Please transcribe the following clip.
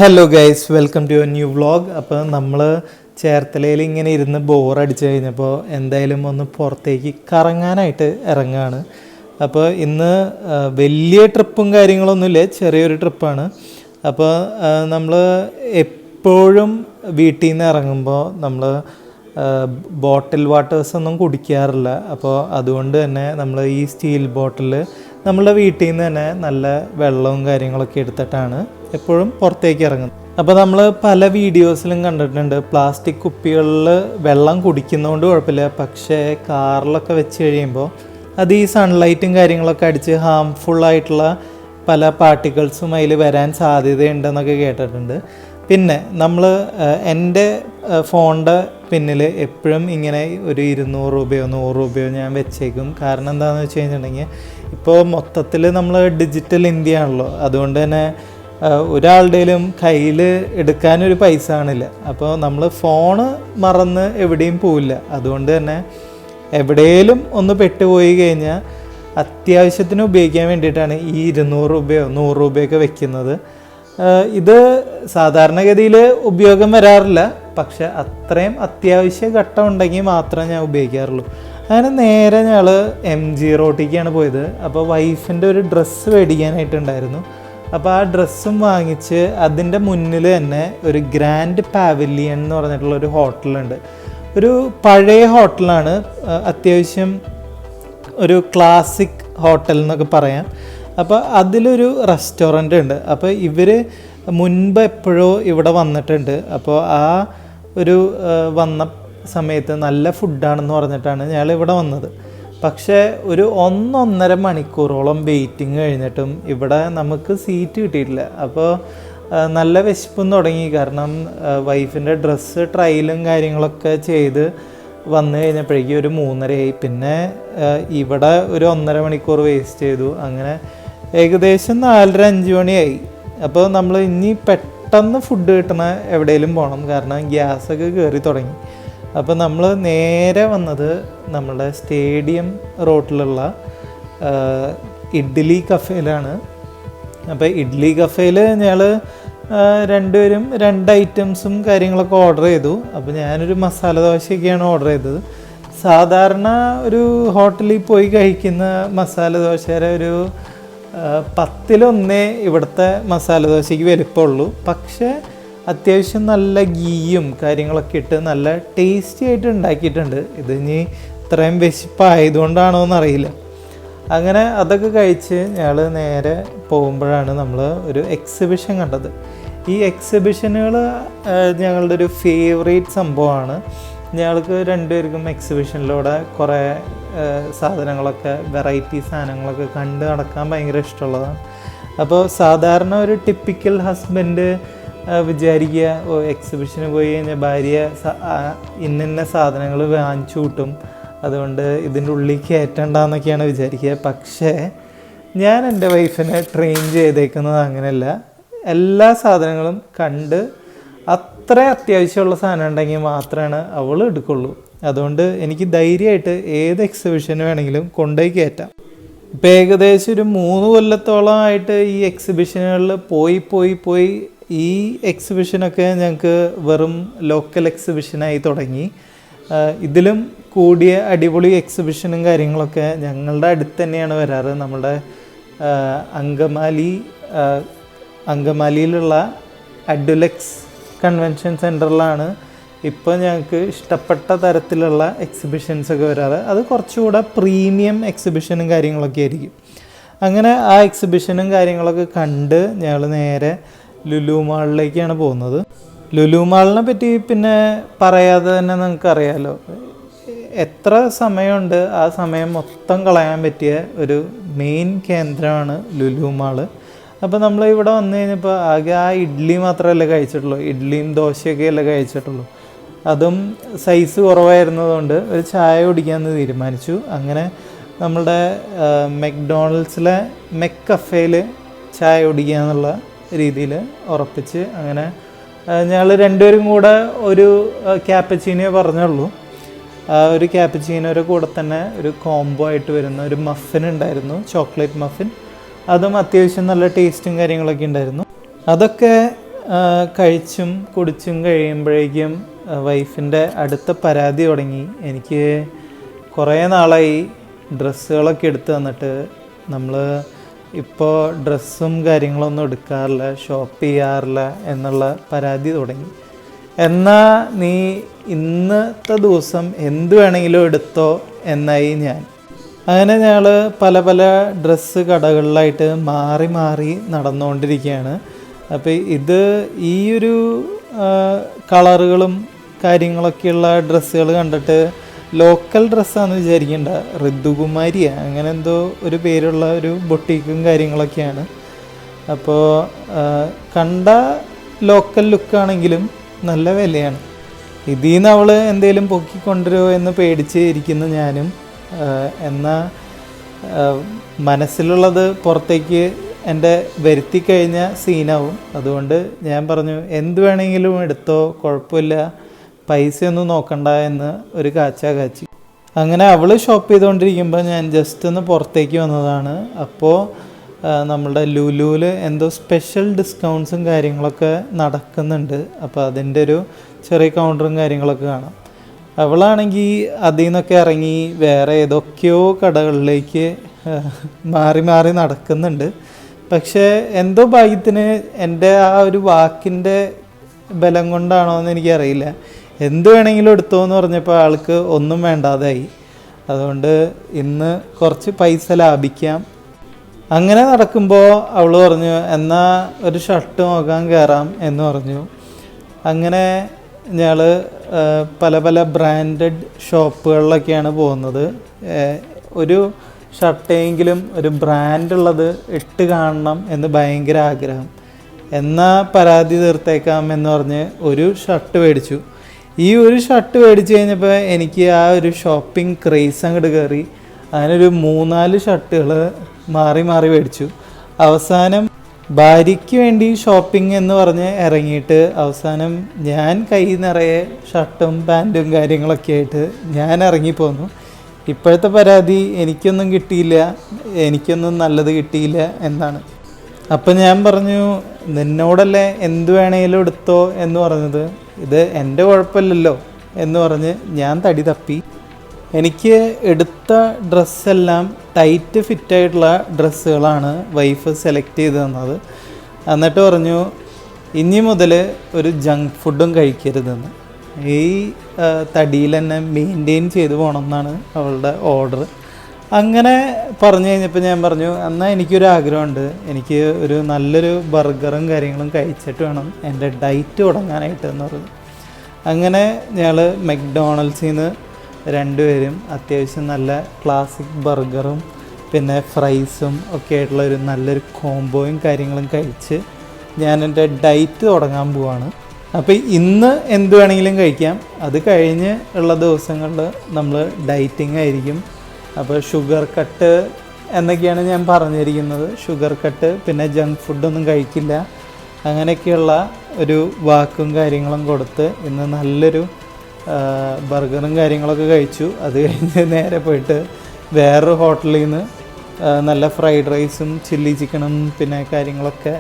Hello guys, welcome to new vlog. അപ്പോൾ നമ്മൾ ചേർത്തലയിൽ ഇങ്ങനെ ഇരുന്ന് ബോറടിച്ച് കഴിഞ്ഞപ്പോൾ എന്തായാലും ഒന്ന് പുറത്തേക്ക് കറങ്ങാനായിട്ട് ഇറങ്ങുകയാണ്. അപ്പോൾ ഇന്ന് വലിയ ട്രിപ്പും കാര്യങ്ങളൊന്നുമില്ല, ചെറിയൊരു ട്രിപ്പാണ്. അപ്പോൾ നമ്മൾ എപ്പോഴും വീട്ടിൽ നിന്ന് ഇറങ്ങുമ്പോൾ നമ്മൾ ബോട്ടിൽ വാട്ടേഴ്സ് ഒന്നും കുടിക്കാറില്ല. അപ്പോൾ അതുകൊണ്ട് തന്നെ നമ്മൾ ഈ സ്റ്റീൽ ബോട്ടിൽ നമ്മളുടെ വീട്ടിൽ നിന്ന് തന്നെ നല്ല വെള്ളവും കാര്യങ്ങളൊക്കെ എടുത്തിട്ടാണ് എപ്പോഴും പുറത്തേക്ക് ഇറങ്ങുന്നത്. അപ്പോൾ നമ്മൾ പല വീഡിയോസിലും കണ്ടിട്ടുണ്ട് പ്ലാസ്റ്റിക് കുപ്പികളിൽ വെള്ളം കുടിക്കുന്നതുകൊണ്ട് കുഴപ്പമില്ല, പക്ഷേ കാറിലൊക്കെ വെച്ച് കഴിയുമ്പോൾ അത് ഈ സൺലൈറ്റും കാര്യങ്ങളൊക്കെ അടിച്ച് ഹാംഫുള്ളായിട്ടുള്ള പല പാർട്ടിക്കിൾസും അതിൽ വരാൻ സാധ്യതയുണ്ടെന്നൊക്കെ കേട്ടിട്ടുണ്ട്. പിന്നെ നമ്മൾ എൻ്റെ ഫോണിൻ്റെ പിന്നിൽ എപ്പോഴും ഇങ്ങനെ ഒരു 200 രൂപയോ 100 രൂപയോ ഞാൻ വെച്ചേക്കും. കാരണം എന്താണെന്ന് വെച്ച് കഴിഞ്ഞിട്ടുണ്ടെങ്കിൽ ഇപ്പോൾ മൊത്തത്തിൽ നമ്മൾ ഡിജിറ്റൽ ഇന്ത്യ ആണല്ലോ, അതുകൊണ്ട് തന്നെ ഒരാളുടെയും കയ്യിൽ എടുക്കാനൊരു പൈസ കാണില്ല. അപ്പോൾ നമ്മൾ ഫോണ് മറന്ന് എവിടെയും പോവില്ല. അതുകൊണ്ട് തന്നെ എവിടെയെങ്കിലും ഒന്ന് പെട്ടുപോയി കഴിഞ്ഞാൽ അത്യാവശ്യത്തിന് ഉപയോഗിക്കാൻ വേണ്ടിയിട്ടാണ് ഈ 200 രൂപയോ 100 രൂപയൊക്കെ വെക്കുന്നത്. ഇത് സാധാരണഗതിയിൽ ഉപയോഗം വരാറില്ല, പക്ഷെ അത്രയും അത്യാവശ്യ ഘട്ടം ഉണ്ടെങ്കിൽ മാത്രമേ ഞാൻ ഉപയോഗിക്കാറുള്ളൂ. അങ്ങനെ നേരെ ഞങ്ങൾ MG റോട്ടിലേക്കാണ് പോയത്. അപ്പോൾ വൈഫിൻ്റെ ഒരു ഡ്രസ്സ് മേടിക്കാനായിട്ടുണ്ടായിരുന്നു. അപ്പോൾ ആ ഡ്രസ്സും വാങ്ങിച്ച് അതിൻ്റെ മുന്നിൽ തന്നെ ഒരു ഗ്രാൻഡ് പാവിലിയൻ എന്ന് പറഞ്ഞിട്ടുള്ളൊരു ഹോട്ടലുണ്ട്. ഒരു പഴയ ഹോട്ടലാണ്, അത്യാവശ്യം ഒരു ക്ലാസിക് ഹോട്ടൽ എന്നൊക്കെ പറയാം. അപ്പോൾ അതിലൊരു റെസ്റ്റോറൻ്റ് ഉണ്ട്. അപ്പോൾ ഇവർ മുൻപ് എപ്പോഴോ ഇവിടെ വന്നിട്ടുണ്ട്. അപ്പോൾ ആ ഒരു വന്ന സമയത്ത് നല്ല ഫുഡാണെന്ന് പറഞ്ഞിട്ടാണ് ഞങ്ങൾ ഇവിടെ വന്നത്. പക്ഷേ ഒരു 1-1.5 മണിക്കൂറോളം വെയിറ്റിംഗ് കഴിഞ്ഞിട്ടും ഇവിടെ നമുക്ക് സീറ്റ് കിട്ടിയിട്ടില്ല. അപ്പോൾ നല്ല വിശപ്പും തുടങ്ങി. കാരണം വൈഫിൻ്റെ ഡ്രസ്സ് ട്രയലും കാര്യങ്ങളൊക്കെ ചെയ്ത് വന്നു കഴിഞ്ഞപ്പോഴേക്കും ഒരു 3:30 പിന്നെ ഇവിടെ ഒരു 1.5 മണിക്കൂർ വേസ്റ്റ് ചെയ്തു. അങ്ങനെ ഏകദേശം 4:30-5 മണിയായി. അപ്പോൾ നമ്മൾ ഇനി പെട്ടെന്ന് ഫുഡ് കിട്ടണ എവിടെയെങ്കിലും പോകണം, കാരണം ഗ്യാസൊക്കെ കയറി തുടങ്ങി. അപ്പോൾ നമ്മൾ നേരെ വന്നത് നമ്മുടെ സ്റ്റേഡിയം റോട്ടിലുള്ള ഇഡ്ഡലി കഫേയിലാണ്. അപ്പോൾ ഇഡ്ഡലി കഫേയിൽ ഞങ്ങൾ രണ്ടുപേരും 2 ഐറ്റംസും കാര്യങ്ങളൊക്കെ ഓർഡർ ചെയ്തു. അപ്പോൾ ഞാനൊരു മസാല ദോശയൊക്കെയാണ് ഓർഡർ ചെയ്തത്. സാധാരണ ഒരു ഹോട്ടലിൽ പോയി കഴിക്കുന്ന മസാല ദോശയുടെ ഒരു 10-1 ഇവിടുത്തെ മസാല ദോശയ്ക്ക് വലിപ്പമുള്ളൂ. പക്ഷേ അത്യാവശ്യം നല്ല ഗീയും കാര്യങ്ങളൊക്കെ ഇട്ട് നല്ല ടേസ്റ്റി ആയിട്ട് ഉണ്ടാക്കിയിട്ടുണ്ട്. ഇത് ഇനി ഇത്രയും വിശപ്പായതുകൊണ്ടാണോ എന്നറിയില്ല. അങ്ങനെ അതൊക്കെ കഴിച്ച് ഞങ്ങൾ നേരെ പോകുമ്പോഴാണ് നമ്മൾ ഒരു എക്സിബിഷൻ കണ്ടത്. ഈ എക്സിബിഷനുകൾ ഞങ്ങളുടെ ഒരു ഫേവറേറ്റ് സംഭവമാണ്. ഞങ്ങൾക്ക് രണ്ടുപേർക്കും എക്സിബിഷനിലൂടെ കുറേ സാധനങ്ങളൊക്കെ വെറൈറ്റി സാധനങ്ങളൊക്കെ കണ്ട് നടക്കാൻ ഭയങ്കര ഇഷ്ടമുള്ളതാണ്. അപ്പോൾ സാധാരണ ഒരു ടിപ്പിക്കൽ ഹസ്ബൻഡ് വിചാരിക്കുക എക്സിബിഷന് പോയി കഴിഞ്ഞാൽ ഭാര്യ ഇന്ന സാധനങ്ങൾ വാങ്ങിച്ചു കൂട്ടും, അതുകൊണ്ട് ഇതിൻ്റെ ഉള്ളിൽ കയറ്റണ്ടെന്നൊക്കെയാണ് വിചാരിക്കുക. പക്ഷേ ഞാൻ എൻ്റെ വൈഫിനെ ട്രെയിൻ ചെയ്തേക്കുന്നത് അങ്ങനെയല്ല. എല്ലാ സാധനങ്ങളും കണ്ട് അത്ര അത്യാവശ്യമുള്ള സാധനം ഉണ്ടെങ്കിൽ മാത്രമാണ് അവൾ എടുക്കുള്ളൂ. അതുകൊണ്ട് എനിക്ക് ധൈര്യമായിട്ട് ഏത് എക്സിബിഷന് വേണമെങ്കിലും കൊണ്ടുപോയി കയറ്റാം. ഇപ്പം ഏകദേശം ഒരു 3 കൊല്ലത്തോളമായിട്ട് ഈ എക്സിബിഷനുകളിൽ പോയി ഈ എക്സിബിഷനൊക്കെ ഞങ്ങൾക്ക് വെറും ലോക്കൽ എക്സിബിഷനായി തുടങ്ങി. ഇതിലും കൂടിയ അടിപൊളി എക്സിബിഷനും കാര്യങ്ങളൊക്കെ ഞങ്ങളുടെ അടുത്ത് തന്നെയാണ് വരാറ്. നമ്മുടെ അങ്കമാലിയിലുള്ള അഡുലെക്സ് കൺവെൻഷൻ സെൻറ്ററിലാണ് ഇപ്പോൾ ഞങ്ങൾക്ക് ഇഷ്ടപ്പെട്ട തരത്തിലുള്ള എക്സിബിഷൻസൊക്കെ വരാറ്. അത് കുറച്ചുകൂടെ പ്രീമിയം എക്സിബിഷനും കാര്യങ്ങളൊക്കെ ആയിരിക്കും. അങ്ങനെ ആ എക്സിബിഷനും കാര്യങ്ങളൊക്കെ കണ്ട് ഞങ്ങൾ നേരെ ലുലു മാളിലേക്കാണ് പോകുന്നത്. ലുലു മാളിനെ പറ്റി പിന്നെ പറയാതെ തന്നെ നിങ്ങൾക്കറിയാമല്ലോ, എത്ര സമയമുണ്ട് ആ സമയം മൊത്തം കളയാൻ പറ്റിയ ഒരു മെയിൻ കേന്ദ്രമാണ് ലുലു മാള്. അപ്പോൾ നമ്മൾ ഇവിടെ വന്നു കഴിഞ്ഞപ്പോൾ ആകെ ആ ഇഡ്ഡലി മാത്രമല്ലേ കഴിച്ചിട്ടുള്ളൂ, ഇഡ്ഡലിയും ദോശയൊക്കെ അല്ലേ കഴിച്ചിട്ടുള്ളൂ. അതും സൈസ് കുറവായിരുന്നതുകൊണ്ട് ഒരു ചായ കുടിക്കാമെന്ന് തീരുമാനിച്ചു. അങ്ങനെ നമ്മളുടെ മെക്ഡോണൽഡ്സിലെ മെക്കഫേയിൽ ചായ കുടിക്കുക എന്നുള്ള രീതിയിൽ ഉറപ്പിച്ച് അങ്ങനെ ഞങ്ങൾ രണ്ടുപേരും കൂടെ ഒരു ക്യാപ്പച്ചീനോ പറഞ്ഞുള്ളൂ. ഒരു ക്യാപ്പച്ചീനോയുടെ കൂടെ തന്നെ ഒരു കോംബോ ആയിട്ട് വരുന്ന ഒരു മഫിൻ ഉണ്ടായിരുന്നു, ചോക്ലേറ്റ് മഫിൻ. അതും അത്യാവശ്യം നല്ല ടേസ്റ്റും കാര്യങ്ങളൊക്കെ ഉണ്ടായിരുന്നു. അതൊക്കെ കഴിച്ചും കുടിച്ചും കഴിയുമ്പോഴേക്കും വൈഫിൻ്റെ അടുത്ത പരാതി തുടങ്ങി. എനിക്ക് കുറേ നാളായി ഡ്രസ്സുകളൊക്കെ എടുത്ത് തന്നിട്ട് നമ്മൾ ഇപ്പോൾ ഡ്രസ്സും കാര്യങ്ങളൊന്നും എടുക്കാറില്ല, ഷോപ്പ് ചെയ്യാറില്ല എന്നുള്ള പരാതി തുടങ്ങി. എന്നാൽ നീ ഇന്നത്തെ ദിവസം എന്ത് വേണമെങ്കിലും എടുത്തോ എന്നായി ഞാൻ. അങ്ങനെ ഞങ്ങൾ പല പല ഡ്രസ്സ് കടകളിലായിട്ട് മാറി മാറി നടന്നുകൊണ്ടിരിക്കുകയാണ്. അപ്പോൾ ഇത് ഈ ഒരു കളറുകളും കാര്യങ്ങളൊക്കെയുള്ള ഡ്രസ്സുകൾ കണ്ടിട്ട് ലോക്കൽ ഡ്രസ്സാണെന്ന് വിചാരിക്കേണ്ട, ഋതുകുമാരിയാണ് അങ്ങനെ എന്തോ ഒരു പേരുള്ള ഒരു ബൊട്ടീക്കും കാര്യങ്ങളൊക്കെയാണ്. അപ്പോൾ കണ്ട ലോക്കൽ ലുക്കാണെങ്കിലും നല്ല വിലയാണ്. ഇതിൽ നിന്ന് അവൾ എന്തെങ്കിലും പൊക്കിക്കൊണ്ടുവരുമോ എന്ന് പേടിച്ച് ഇരിക്കുന്നു ഞാനും. എന്നാൽ മനസ്സിലുള്ളത് പുറത്തേക്ക് എൻ്റെ വരുത്തി കഴിഞ്ഞ സീനാവും. അതുകൊണ്ട് ഞാൻ പറഞ്ഞു എന്ത് വേണമെങ്കിലും എടുത്തോ, കുഴപ്പമില്ല, പൈസയൊന്നും നോക്കണ്ട എന്ന് ഒരു കാച്ചി. അങ്ങനെ അവൾ ഷോപ്പ് ചെയ്തുകൊണ്ടിരിക്കുമ്പോൾ ഞാൻ ജസ്റ്റ് ഒന്ന് പുറത്തേക്ക് വന്നതാണ്. അപ്പോൾ നമ്മളുടെ ലുലുവിൽ എന്തോ സ്പെഷ്യൽ ഡിസ്കൗണ്ട്സും കാര്യങ്ങളൊക്കെ നടക്കുന്നുണ്ട്. അപ്പോൾ അതിൻ്റെ ഒരു ചെറിയ കൗണ്ടറും കാര്യങ്ങളൊക്കെ കാണാം. അവളാണെങ്കിൽ അതിൽ നിന്നൊക്കെ ഇറങ്ങി വേറെ ഏതൊക്കെയോ കടകളിലേക്ക് മാറി മാറി നടക്കുന്നുണ്ട്. പക്ഷേ എന്തോ ഭാഗ്യത്തിന് എൻ്റെ ആ ഒരു വാക്കിൻ്റെ ബലം കൊണ്ടാണോ എന്ന് എനിക്കറിയില്ല, എന്ത് വേണമെങ്കിലും എടുത്തോ എന്ന് പറഞ്ഞപ്പോൾ ആൾക്ക് ഒന്നും വേണ്ടാതായി. അതുകൊണ്ട് ഇന്ന് കുറച്ച് പൈസ ലാഭിക്കാം. അങ്ങനെ നടക്കുമ്പോൾ അവൾ പറഞ്ഞു എന്നാൽ ഒരു ഷർട്ട് നോക്കാൻ കയറാം എന്ന് പറഞ്ഞു. അങ്ങനെ ഞങ്ങൾ പല പല ബ്രാൻഡഡ് ഷോപ്പുകളിലൊക്കെയാണ് പോകുന്നത്. ഒരു ഷർട്ടെങ്കിലും ഒരു ബ്രാൻഡുള്ളത് ഇട്ട് കാണണം എന്ന് ഭയങ്കര ആഗ്രഹം. എന്നാൽ പരാതി തീർത്തേക്കാം എന്ന് പറഞ്ഞ് ഒരു ഷർട്ട് മേടിച്ചു. ഈ ഒരു ഷർട്ട് മേടിച്ച് കഴിഞ്ഞപ്പോൾ എനിക്ക് ആ ഒരു ഷോപ്പിംഗ് ക്രേസ് അങ്ങോട്ട് കയറി. അതിനൊരു 3-4 ഷർട്ടുകൾ മാറി മാറി മേടിച്ചു. അവസാനം ഭാര്യയ്ക്ക് വേണ്ടി ഷോപ്പിംഗ് എന്ന് പറഞ്ഞ് ഇറങ്ങിയിട്ട് അവസാനം ഞാൻ കൈ നിറയെ ഷർട്ടും പാൻറ്റും കാര്യങ്ങളൊക്കെ ആയിട്ട് ഞാൻ ഇറങ്ങിപ്പോന്നു. ഇപ്പോഴത്തെ പരാതി എനിക്കൊന്നും കിട്ടിയില്ല, എനിക്കൊന്നും നല്ലത് കിട്ടിയില്ല എന്നാണ്. അപ്പം ഞാൻ പറഞ്ഞു നിന്നോടല്ലേ എന്ത് വേണമെങ്കിലും എടുത്തോ എന്ന് പറഞ്ഞത്, ഇത് എൻ്റെ കുഴപ്പമില്ലല്ലോ എന്ന് പറഞ്ഞ് ഞാൻ തടി തപ്പി. എനിക്ക് എടുത്ത ഡ്രസ്സെല്ലാം ടൈറ്റ് ഫിറ്റായിട്ടുള്ള ഡ്രസ്സുകളാണ് വൈഫ് സെലക്ട് ചെയ്ത് തന്നത്. എന്നിട്ട് പറഞ്ഞു ഇനി മുതൽ ഒരു ജങ്ക് ഫുഡും കഴിക്കരുതെന്ന്, ഈ തടിയിൽ തന്നെ മെയിൻറ്റെയിൻ ചെയ്ത് പോകണം എന്നാണ് അവളുടെ ഓർഡർ. അങ്ങനെ പറഞ്ഞു കഴിഞ്ഞപ്പോൾ ഞാൻ പറഞ്ഞു എന്നാൽ എനിക്കൊരാഗ്രഹമുണ്ട്, എനിക്ക് ഒരു നല്ലൊരു ബർഗറും കാര്യങ്ങളും കഴിച്ചിട്ട് വേണം എൻ്റെ ഡയറ്റ് തുടങ്ങാനായിട്ട് എന്ന് പറഞ്ഞു. അങ്ങനെ ഞങ്ങൾ മെക്ഡോണൽഡ്സിൽ നിന്ന് രണ്ടുപേരും അത്യാവശ്യം നല്ല ക്ലാസിക് ബർഗറും പിന്നെ ഫ്രൈസും ഒക്കെ ആയിട്ടുള്ള ഒരു നല്ലൊരു കോംബോയും കാര്യങ്ങളും കഴിച്ച് ഞാൻ എൻ്റെ ഡയറ്റ് തുടങ്ങാൻ പോവാണ്. അപ്പോൾ ഇന്ന് എന്ത് വേണമെങ്കിലും കഴിക്കാം, അത് കഴിഞ്ഞ് ഉള്ള ദിവസങ്ങളിൽ നമ്മൾ ഡയറ്റിംഗ് ആയിരിക്കും. അപ്പോൾ ഷുഗർ കട്ട് എന്നൊക്കെയാണ് ഞാൻ പറഞ്ഞിരിക്കുന്നത്. ഷുഗർ കട്ട് പിന്നെ ജങ്ക് ഫുഡൊന്നും കഴിക്കില്ല, അങ്ങനെയൊക്കെയുള്ള ഒരു വാക്കും കാര്യങ്ങളും കൊടുത്ത് ഇന്ന് നല്ലൊരു ബർഗറും കാര്യങ്ങളൊക്കെ കഴിച്ചു. അത് കഴിഞ്ഞ് നേരെ പോയിട്ട് വേറൊരു ഹോട്ടലിൽ നിന്ന് നല്ല ഫ്രൈഡ് റൈസും ചില്ലി ചിക്കനും പിന്നെ കാര്യങ്ങളൊക്കെ